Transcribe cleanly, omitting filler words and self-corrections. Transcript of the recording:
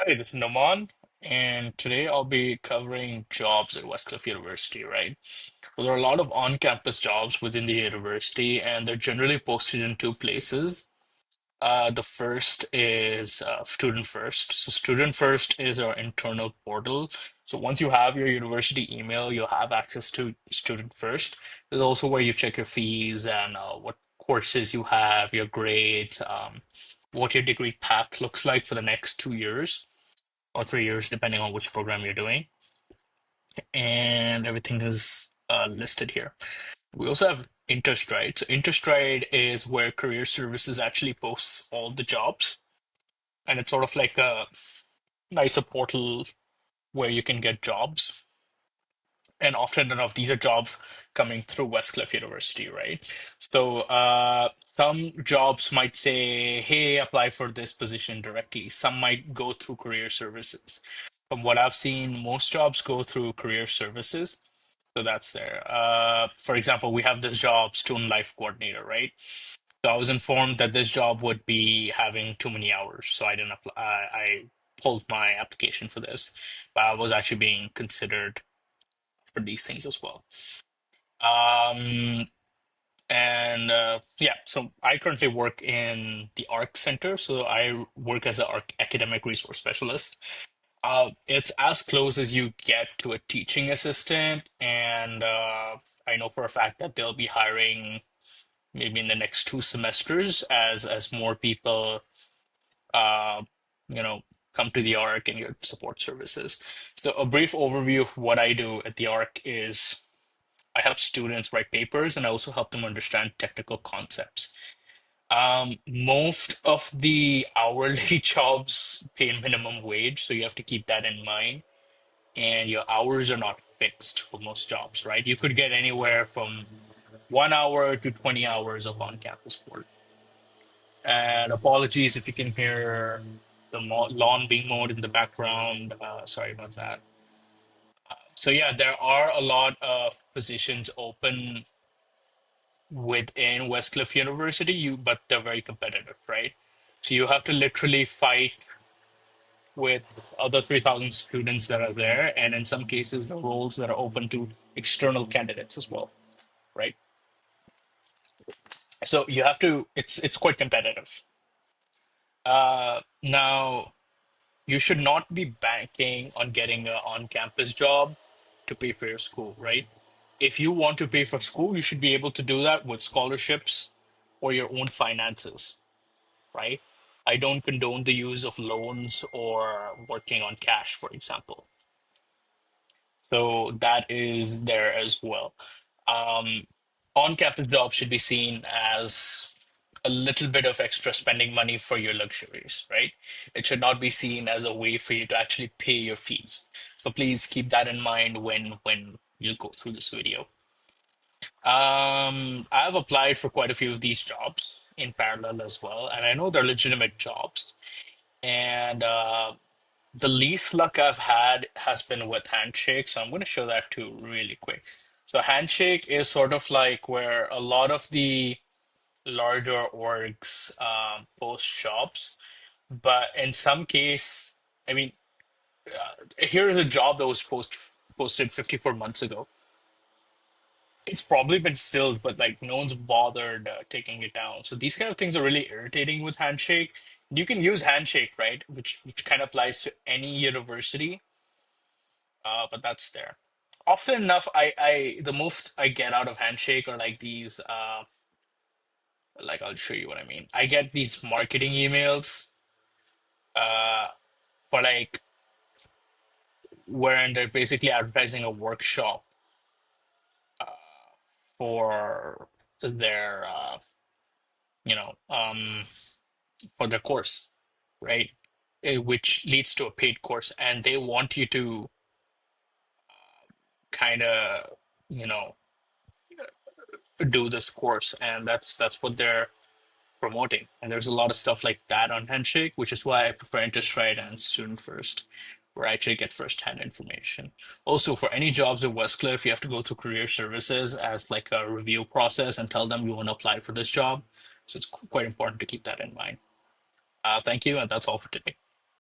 Hi, this is Noman, and today I'll be covering jobs at Westcliff University, right? Well, there are a lot of on-campus jobs within the university, and they're generally posted in two places. The first is Student First. So Student First is our internal portal. So once you have your university email, you'll have access to Student First. There's also where you check your fees and what courses you have, your grades, what your degree path looks like for the next 2 years or 3 years, depending on which program you're doing. And everything is listed here. We also have Interstride. So Interstride is where Career Services actually posts all the jobs, and it's sort of like a nicer portal where you can get jobs. And often enough, these are jobs coming through Westcliff University, right? So some jobs might say, hey, apply for this position directly. Some might go through career services. From what I've seen, most jobs go through career services. So that's there. For example, we have this job, student life coordinator, right? So I was informed that this job would be having too many hours. So I didn't apply. I pulled my application for this, but I was actually being considered for these things as well. Um, and yeah, so I currently work in the ARC Center. So I work as an ARC academic resource specialist. It's as close as you get to a teaching assistant, and I know for a fact that they'll be hiring maybe in the next 2 semesters as more people, uh, you know, come to the ARC and get support services. So a brief overview of what I do at the ARC is I help students write papers and I also help them understand technical concepts. Most of the hourly jobs pay minimum wage, so you have to keep that in mind. And your hours are not fixed for most jobs, right? You could get anywhere from 1 hour to 20 hours of on-campus work. And apologies if you can hear the lawn being mowed in the background. Sorry about that. So yeah, there are a lot of positions open within Westcliff University, but they're very competitive, right? So you have to literally fight with other 3,000 students that are there, and in some cases, the roles that are open to external candidates as well, right? So you have to. It's quite competitive. Now you should not be banking on getting an on-campus job to pay for your school, right? If you want to pay for school, you should be able to do that with scholarships or your own finances, right? I don't condone the use of loans or working on cash, for example. So that is there as well. Um, On-campus jobs should be seen as a little bit of extra spending money for your luxuries, right? It should not be seen as a way for you to actually pay your fees. So please keep that in mind when you go through this video. I've applied for quite a few of these jobs in parallel as well, and I know they're legitimate jobs. And the least luck I've had has been with Handshake, so I'm going to show that too really quick. So Handshake is sort of like where a lot of the larger orgs post jobs, but in some case, I mean, here is a job that was posted 54 months ago. It's probably been filled, but like no one's bothered taking it down. So these kind of things are really irritating with Handshake. You can use Handshake, right? Which kind of applies to any university, but that's there. Often enough, I the most I get out of Handshake are like these. Like I'll show you what I mean. I get these marketing emails uh, for like wherein they're basically advertising a workshop for their you know for their course, right? Which leads to a paid course, and they want you to kind of you know do this course, and that's what they're promoting. And there's a lot of stuff like that on Handshake, which is why I prefer Interstride and Student First, where I actually get first-hand information. Also, for any jobs at Westcliff, you have to go through career services as like a review process and tell them you want to apply for this job. So it's quite important to keep that in mind. Thank you, and that's all for today.